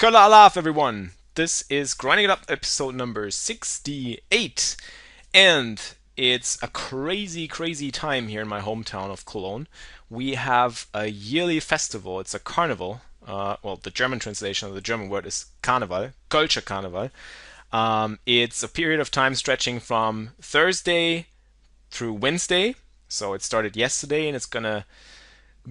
Kölle, Alaaf, everyone. This is Grinding It Up episode number 68. And it's a crazy, crazy time here in my hometown of Cologne. We have a yearly festival. It's a carnival. Well, the German translation of the German word is Karneval, Kölsche Karneval. It's a period of time stretching from Thursday through Wednesday. So it started yesterday and it's gonna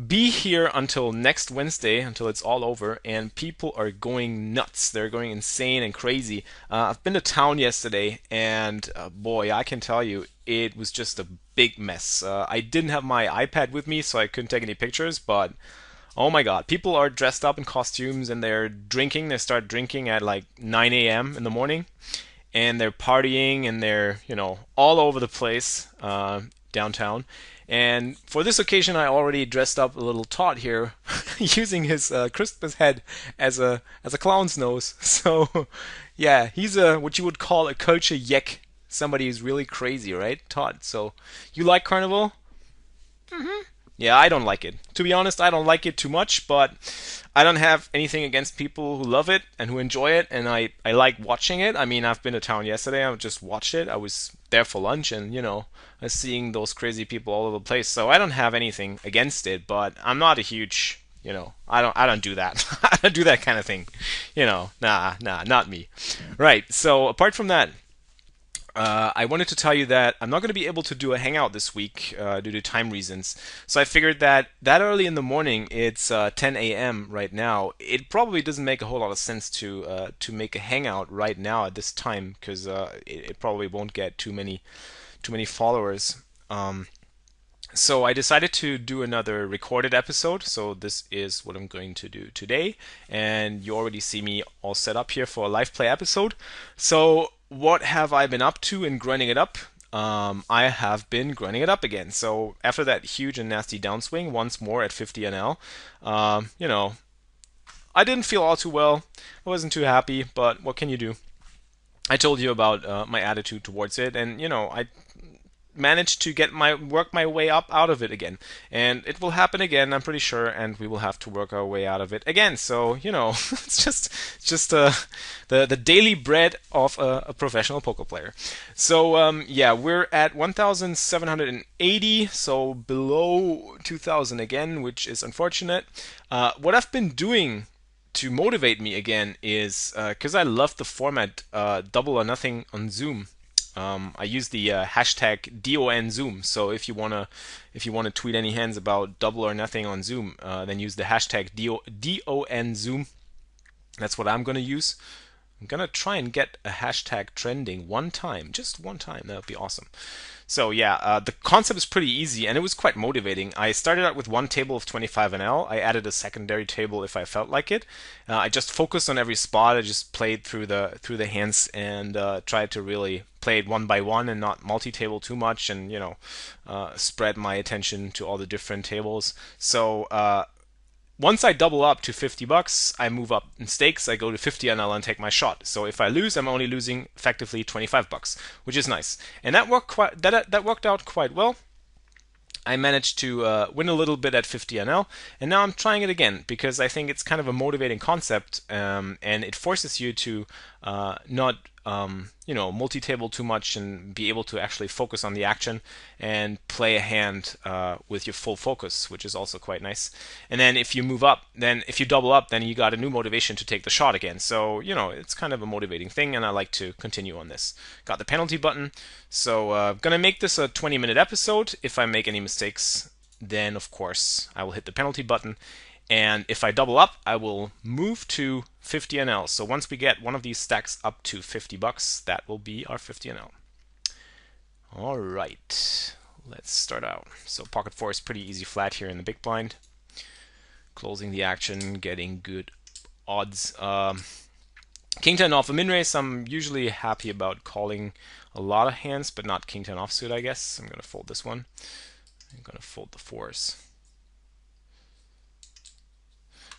be here until next Wednesday, until it's all over, and people are going nuts. They're going insane and crazy. I've been to town yesterday, and boy, I can tell you, it was just a big mess. I didn't have my iPad with me, so I couldn't take any pictures, but oh my god, people are dressed up in costumes and they're drinking. They start drinking at like 9 a.m. in the morning, and they're partying and they're, all over the place downtown. And for this occasion, I already dressed up a little Todd here, using his Christmas head as a clown's nose. So, yeah, he's a what you would call a culture yek. Somebody who's really crazy, right, Todd? So, you like Carnival? Yeah, I don't like it. To be honest, I don't like it too much, but I don't have anything against people who love it and who enjoy it, and I like watching it. I mean, I've been to town yesterday, I just watched it. I was there for lunch, and, I was seeing those crazy people all over the place. So I don't have anything against it, but I'm not a huge, I don't do that. I don't do that kind of thing. Nah, not me. Right, so apart from that, I wanted to tell you that I'm not going to be able to do a hangout this week due to time reasons. So I figured that early in the morning, it's 10 a.m. right now. It probably doesn't make a whole lot of sense to make a hangout right now at this time because it probably won't get too many followers. So I decided to do another recorded episode. So this is what I'm going to do today, and you already see me all set up here for a live play episode. So what have I been up to in grinding it up? I have been grinding it up again. So after that huge and nasty downswing, once more at 50 NL, I didn't feel all too well. I wasn't too happy, but what can you do? I told you about my attitude towards it, and I managed to work my way up out of it again, and it will happen again, I'm pretty sure, and we will have to work our way out of it again. So it's just the daily bread of a professional poker player. So yeah, we're at 1,780, so below 2,000 again, which is unfortunate. What I've been doing to motivate me again is because I love the format double or nothing on Zoom. I use the hashtag #DONZoom. So if you wanna tweet any hands about double or nothing on Zoom, then use the hashtag DONZoom. That's what I'm gonna use. I'm gonna try and get a hashtag trending one time, just one time. That would be awesome. So yeah, the concept is pretty easy and it was quite motivating. I started out with one table of 25 NL. I added a secondary table if I felt like it. I just focused on every spot. I just played through the hands and tried to really play it one by one and not multi-table too much, and spread my attention to all the different tables. So once I double up to $50, I move up in stakes. I go to 50 and I'll take my shot. So if I lose, I'm only losing effectively $25, which is nice. And that worked out quite well. I managed to win a little bit at 50 NL, and now I'm trying it again because I think it's kind of a motivating concept, and it forces you to not multi-table too much and be able to actually focus on the action and play a hand with your full focus, which is also quite nice. And then if you move up, then if you double up, then you got a new motivation to take the shot again. So it's kind of a motivating thing, and I like to continue on this. Got the penalty button, so gonna make this a 20-minute episode. If I make any mistakes, then of course I will hit the penalty button. And if I double up, I will move to 50 NL. So once we get one of these stacks up to $50, that will be our 50 NL. All right, let's start out. So pocket four is pretty easy flat here in the big blind. Closing the action, getting good odds. King 10 off a min race. I'm usually happy about calling a lot of hands, but not King 10 offsuit, I guess. I'm going to fold this one. I'm going to fold the fours.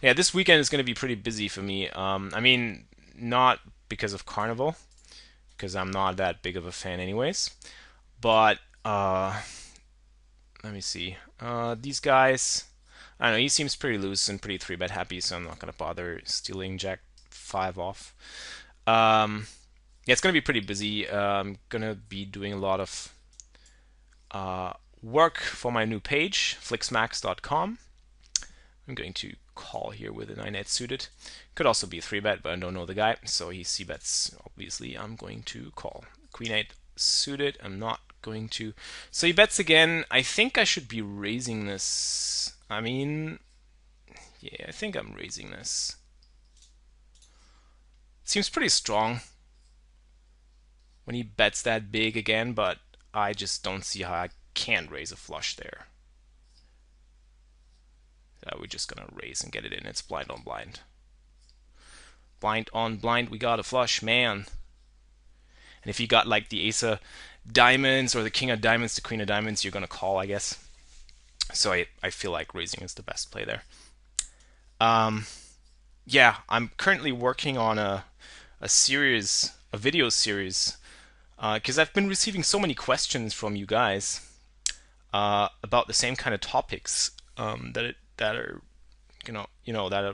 Yeah, this weekend is going to be pretty busy for me. I mean, not because of Carnival, because I'm not that big of a fan anyways. But, let me see. These guys, I don't know, he seems pretty loose and pretty 3-bet happy, so I'm not going to bother stealing Jack 5 off. Yeah, it's going to be pretty busy. I'm going to be doing a lot of work for my new page, flixmax.com. I'm going to call here with a 9-8 suited. Could also be a 3-bet, but I don't know the guy, so he c-bets. Obviously, I'm going to call. Queen 8 suited. I'm not going to. So he bets again. I think I should be raising this. I mean, yeah, I think I'm raising this. Seems pretty strong when he bets that big again, but I just don't see how I can raise a flush there. We're just gonna raise and get it in. It's blind on blind. Blind on blind, we got a flush, man. And if you got like the ace of diamonds or the king of diamonds, the queen of diamonds, you're gonna call, I guess. So I feel like raising is the best play there. Yeah, I'm currently working on a video series, because I've been receiving so many questions from you guys about the same kind of topics that are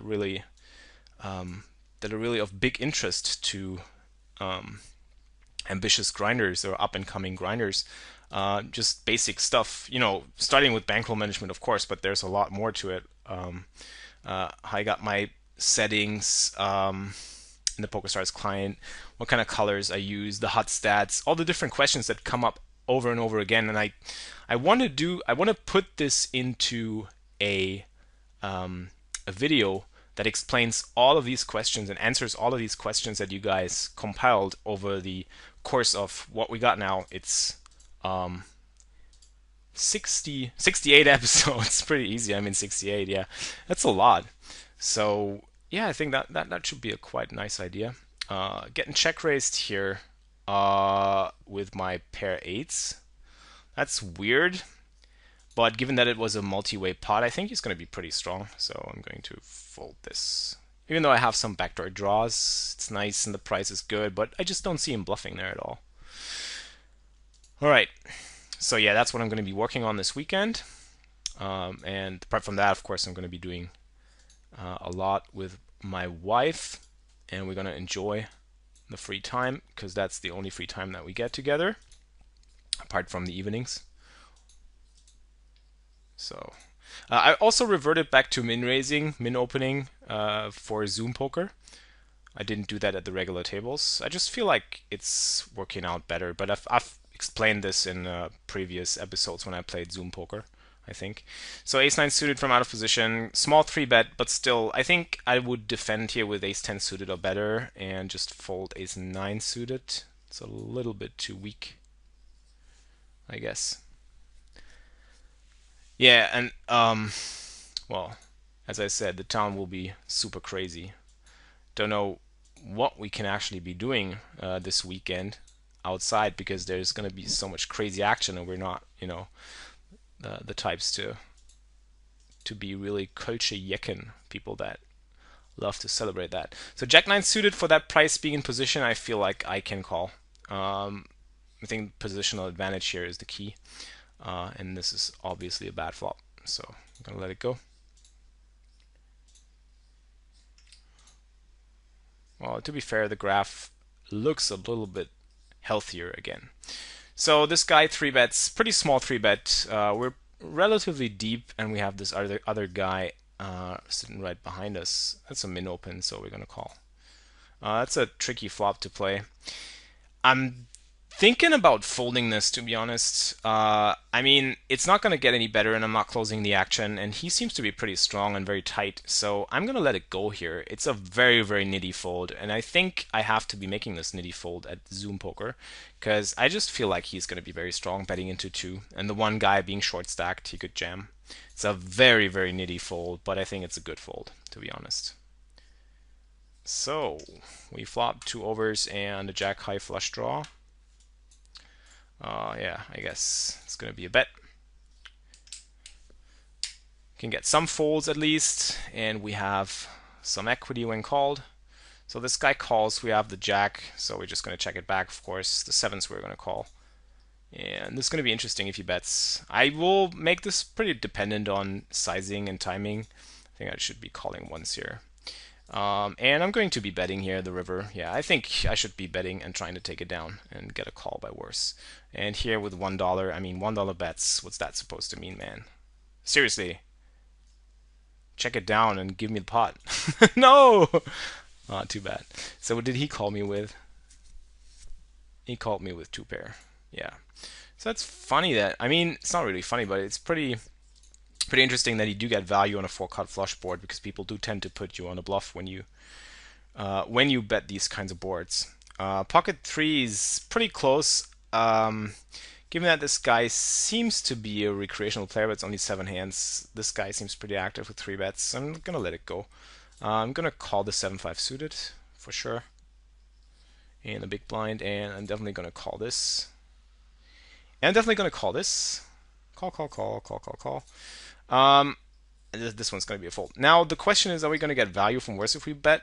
really of big interest to ambitious grinders or up and coming grinders. Just basic stuff, starting with bankroll management, of course, but there's a lot more to it. I got my settings in the PokerStars client, what kind of colors I use, the hot stats, all the different questions that come up over and over again. And I want to put this into a video that explains all of these questions and answers all of these questions that you guys compiled over the course of what we got now. It's 68 episodes. Pretty easy. I mean, 68, yeah, that's a lot. So yeah, I think that should be a quite nice idea. Getting check raised here with my pair 8s. That's weird, but given that it was a multi-way pot, I think he's going to be pretty strong. So I'm going to fold this. Even though I have some backdoor draws, it's nice and the price is good, but I just don't see him bluffing there at all. All right. So yeah, that's what I'm going to be working on this weekend. And apart from that, of course, I'm going to be doing a lot with my wife, and we're going to enjoy the free time, because that's the only free time that we get together, apart from the evenings. So I also reverted back to min opening for Zoom poker. I didn't do that at the regular tables. I just feel like it's working out better, but I've explained this in previous episodes when I played Zoom poker, I think. So ace-9 suited from out of position, small 3-bet, but still, I think I would defend here with ace-10 suited or better and just fold ace-9 suited. It's a little bit too weak, I guess. Yeah, and well, as I said, the town will be super crazy. Don't know what we can actually be doing this weekend outside, because there's going to be so much crazy action, and we're not, the types to be really culture jecken, people that love to celebrate that. So Jack-9 suited, for that price being in position, I feel like I can call. I think positional advantage here is the key, and this is obviously a bad flop, so I'm gonna let it go. Well, to be fair, the graph looks a little bit healthier again. So this guy 3-bets, pretty small 3-bet. We're relatively deep, and we have this other guy sitting right behind us. That's a min open, so we're gonna call. That's a tricky flop to play. I'm thinking about folding this, to be honest. I mean, it's not going to get any better, and I'm not closing the action, and he seems to be pretty strong and very tight, so I'm going to let it go here. It's a very, very nitty fold, and I think I have to be making this nitty fold at Zoom Poker, because I just feel like he's going to be very strong betting into 2, and the one guy being short stacked, he could jam. It's a very, very nitty fold, but I think it's a good fold, to be honest. So we flop 2 overs and a jack high flush draw. Yeah, I guess it's going to be a bet. Can get some folds at least, and we have some equity when called. So this guy calls, we have the jack, so we're just going to check it back, of course. The 7s we're going to call. And this is going to be interesting if he bets. I will make this pretty dependent on sizing and timing. I think I should be calling once here. And I'm going to be betting here the river. Yeah, I think I should be betting and trying to take it down and get a call by worse. And here with $1, I mean $1 bets. What's that supposed to mean, man? Seriously, check it down and give me the pot. No, too bad. So what did he call me with? He called me with 2 pair. Yeah. So that's funny that, I mean, it's not really funny, but it's pretty interesting that you do get value on a 4-card flush board, because people do tend to put you on a bluff when you bet these kinds of boards. Pocket 3 is pretty close. Given that this guy seems to be a recreational player, but it's only 7 hands, this guy seems pretty active with 3 bets. I'm gonna let it go. I'm gonna call the 7-5 suited for sure, and the big blind, and I'm definitely gonna call this. And I'm definitely gonna call this. Call, call, call, call, call, call. This one's going to be a fold. Now the question is, are we going to get value from worse if we bet?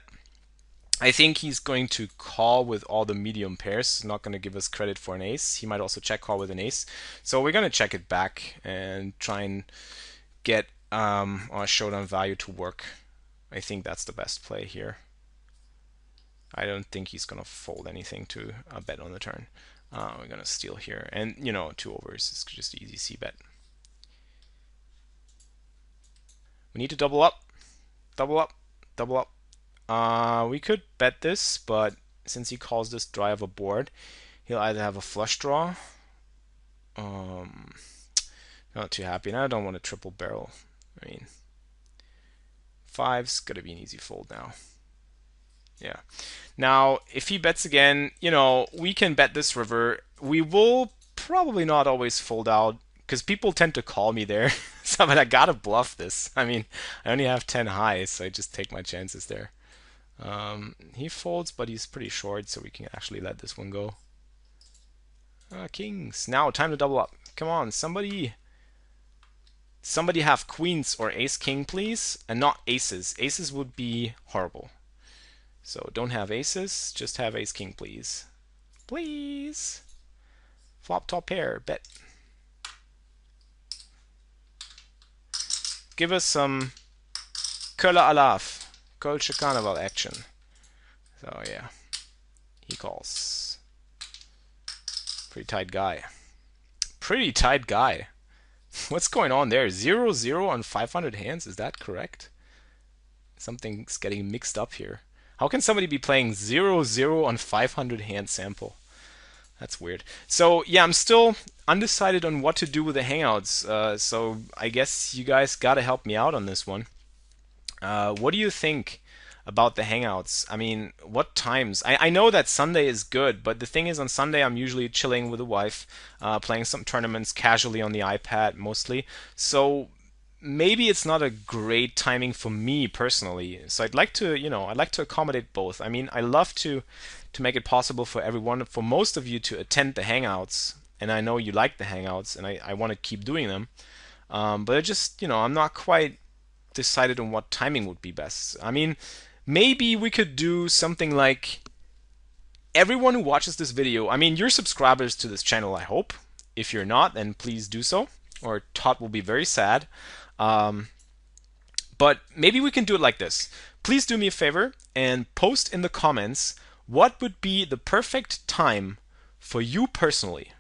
I think he's going to call with all the medium pairs, not going to give us credit for an ace. He might also check call with an ace. So we're going to check it back and try and get our showdown value to work. I think that's the best play here. I don't think he's going to fold anything to a bet on the turn. We're going to steal here. And, you know, 2 overs is just an easy C bet. We need to double up, double up, double up. We could bet this, but since he calls this dry of a board, he'll either have a flush draw. Not too happy, and I don't want a triple barrel. I mean, 5's gonna be an easy fold now. Yeah. Now, if he bets again, you know, we can bet this river. We will probably not always fold out, because people tend to call me there. So, but I gotta bluff this. I mean, I only have 10 highs, so I just take my chances there. He folds, but he's pretty short, so we can actually let this one go. Kings. Now, time to double up. Come on, somebody have queens or ace king, please, and not aces. Aces would be horrible. So don't have aces, just have ace king, please. Please. Flop top pair, bet. Give us some Kölle Alaaf, Kölsche Carnival action. So yeah, he calls. Pretty tight guy. Pretty tight guy. What's going on there? 0-0 on 500 hands, is that correct? Something's getting mixed up here. How can somebody be playing 0-0 on 500 hand sample? That's weird. So yeah, I'm still undecided on what to do with the Hangouts. So I guess you guys gotta help me out on this one. What do you think about the Hangouts? I mean, what times? I know that Sunday is good, but the thing is, on Sunday I'm usually chilling with the wife, playing some tournaments casually on the iPad mostly. So maybe it's not a great timing for me personally. So I'd like to, you know, I'd like to accommodate both. I mean, I love to make it possible for everyone, for most of you, to attend the Hangouts, and I know you like the Hangouts, and I want to keep doing them. But I just, you know, I'm not quite decided on what timing would be best. I mean, maybe we could do something like everyone who watches this video, I mean, you're subscribers to this channel, I hope. If you're not, then please do so, or Todd will be very sad. But maybe we can do it like this. Please do me a favor and post in the comments what would be the perfect time for you personally.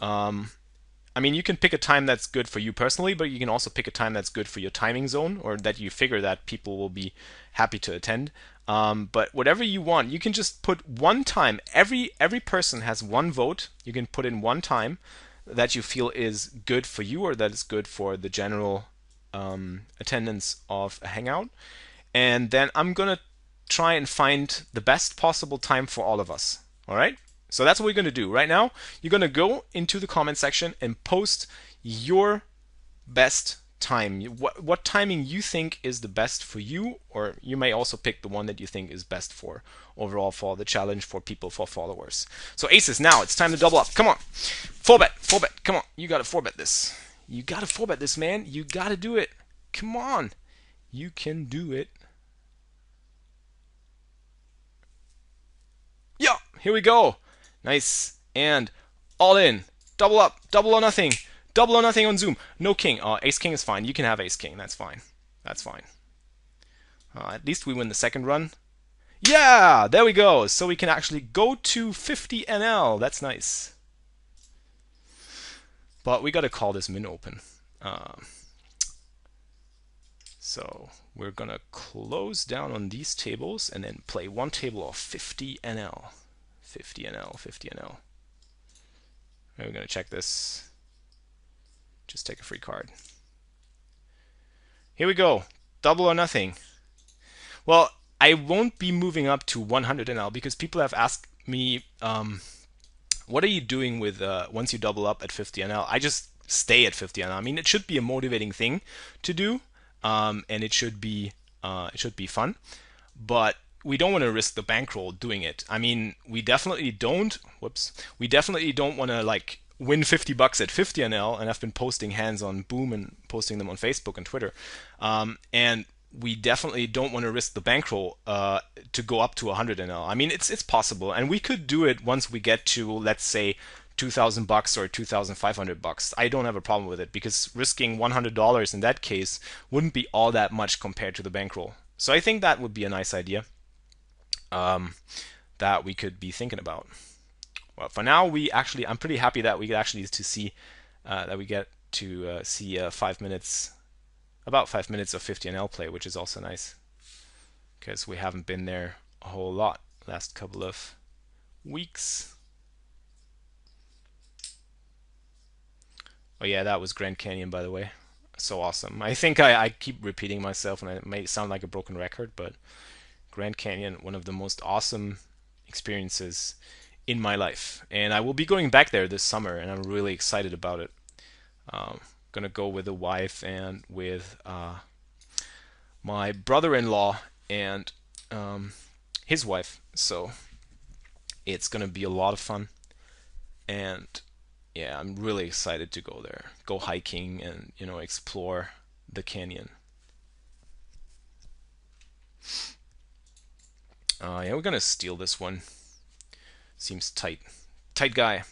I mean, you can pick a time that's good for you personally, but you can also pick a time that's good for your timing zone, or that you figure that people will be happy to attend. But whatever you want, you can just put one time. Every person has one vote. You can put in one time that you feel is good for you, or that is good for the general attendance of a Hangout. And then I'm gonna try and find the best possible time for all of us. All right? So that's what we're going to do. Right now, you're going to go into the comment section and post your best time. What timing you think is the best for you, or you may also pick the one that you think is best for overall for the challenge, for people, for followers. So aces, now it's time to double up. Come on. 4-bet, 4-bet. Come on. You got to 4-bet this. You got to 4-bet this, man. You got to do it. Come on. You can do it. Yeah, here we go. Nice. And all in. Double up. Double or nothing. Double or nothing on Zoom. No king. Ace king is fine. You can have ace king. That's fine. That's fine. At least we win the second run. Yeah, there we go. So we can actually go to 50 NL. That's nice. But we got to call this min open. So we're going to close down on these tables and then play one table of 50 NL. 50 NL, 50 NL. And we're going to check this. Just take a free card. Here we go. Double or nothing. Well, I won't be moving up to 100 NL because people have asked me, what are you doing with once you double up at 50 NL? I just stay at 50 NL. I mean, it should be a motivating thing to do, and it should be fun. But we don't want to risk the bankroll doing it. I mean, we definitely don't. Whoops. We definitely don't want to like win 50 bucks at 50 NL. And I've been posting hands on Boom and posting them on Facebook and Twitter. And we definitely don't want to risk the bankroll to go up to 100 NL. I mean, it's possible, and we could do it once we get to, let's say, 2,000 bucks or 2,500 bucks. I don't have a problem with it because risking $100 in that case wouldn't be all that much compared to the bankroll. So I think that would be a nice idea that we could be thinking about. Well, for now, I'm pretty happy that we get actually to see that we get to see 5 minutes. About 5 minutes of 50 NL play, which is also nice because we haven't been there a whole lot last couple of weeks. Oh yeah, that was Grand Canyon, by the way. So awesome. I think I keep repeating myself and it may sound like a broken record, but Grand Canyon, one of the most awesome experiences in my life. And I will be going back there this summer and I'm really excited about it. Gonna go with the wife and with my brother-in-law and his wife. So it's gonna be a lot of fun. And yeah, I'm really excited to go there, go hiking, and explore the canyon. Yeah, we're gonna steal this one. Seems tight. Tight guy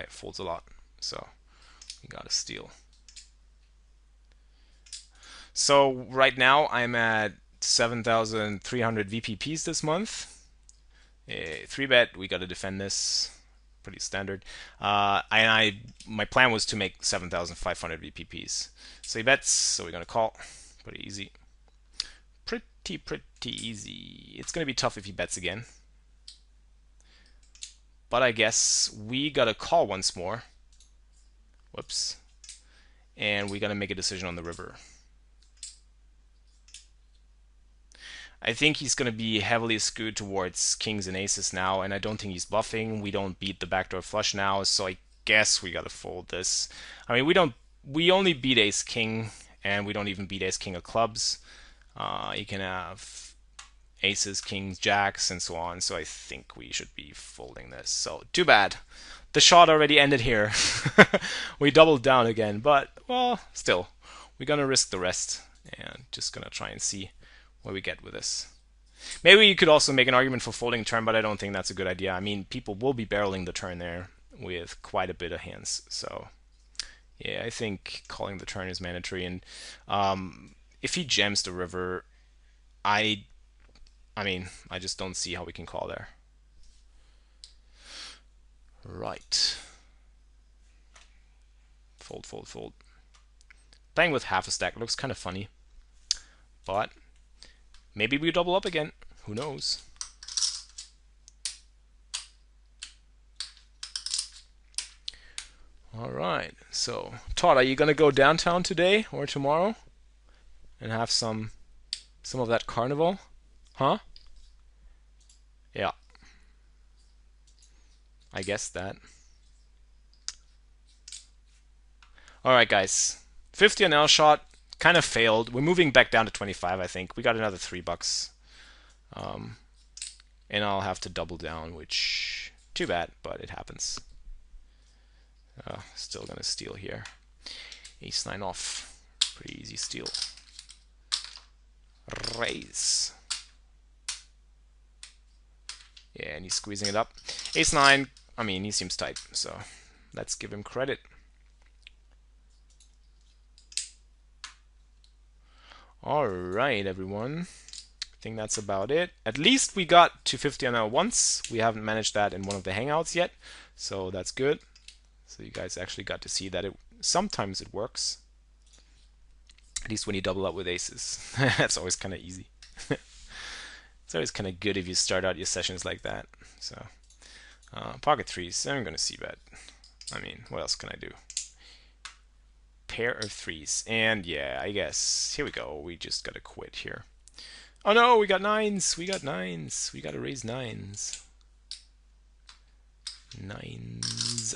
folds a lot, so we gotta steal. So right now I'm at 7,300 VPPs this month. 3-bet, we gotta defend this. Pretty standard. My plan was to make 7,500 VPPs. So he bets, so we're gonna call. Pretty easy. Pretty easy. It's gonna be tough if he bets again. But I guess we gotta call once more. Whoops. And we gotta make a decision on the river. I think he's going to be heavily skewed towards kings and aces now, and I don't think he's bluffing. We don't beat the backdoor flush now, so I guess we got to fold this. I mean, we only beat ace king, and we don't even beat ace king of clubs. You can have aces, kings, jacks, and so on, so I think we should be folding this. So, too bad. The shot already ended here. We doubled down again, but, well, still, we're going to risk the rest, and just going to try and see what we get with this. Maybe you could also make an argument for folding turn, but I don't think that's a good idea. I mean, people will be barreling the turn there with quite a bit of hands. So, yeah, I think calling the turn is mandatory. And if he jams the river, I mean, I just don't see how we can call there. Right. Fold, fold, fold. Playing with half a stack looks kind of funny, but maybe we double up again. Who knows? All right. So, Todd, are you gonna go downtown today or tomorrow and have some of that carnival? Huh? Yeah. I guess that. All right, guys. 50 NL shot. Kind of failed. We're moving back down to 25, I think. We got another $3. And I'll have to double down, which, too bad, but it happens. Still gonna steal here. Ace-9 off. Pretty easy steal. Raise. Yeah, and he's squeezing it up. Ace-9, I mean, he seems tight, so let's give him credit. All right, everyone. think that's about it. At least we got to 50 NL once. We haven't managed that in one of the hangouts yet, so that's good. So you guys actually got to see that sometimes it works. At least when you double up with aces. That's always kind of easy. It's always kind of good if you start out your sessions like that. So pocket threes, I'm going to see bet. I mean, what else can I do? Pair of threes. And yeah, I guess, here we go. We just got to quit here. Oh no, we got nines. We got nines. We got to raise nines. Nines.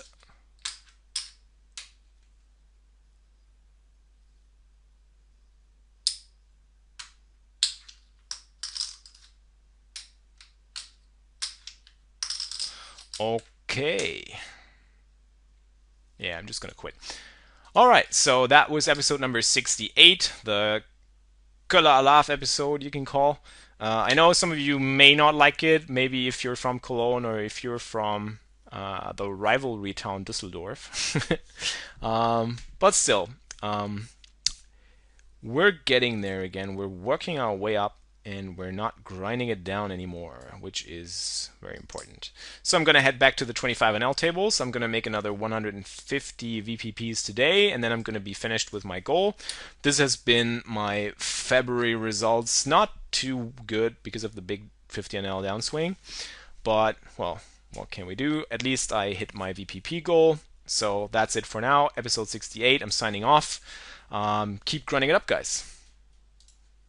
Okay. Yeah, I'm just going to quit. All right, so that was episode number 68, the Kölle Alaaf episode, you can call. I know some of you may not like it, maybe if you're from Cologne or if you're from the rivalry town Düsseldorf. But still, we're getting there again. We're working our way up and we're not grinding it down anymore, which is very important. So I'm going to head back to the 25 NL tables. I'm going to make another 150 VPPs today, and then I'm going to be finished with my goal. This has been my February results. Not too good because of the big 50 NL downswing, but, well, what can we do? At least I hit my VPP goal. So that's it for now. Episode 68, I'm signing off. Keep grinding it up, guys.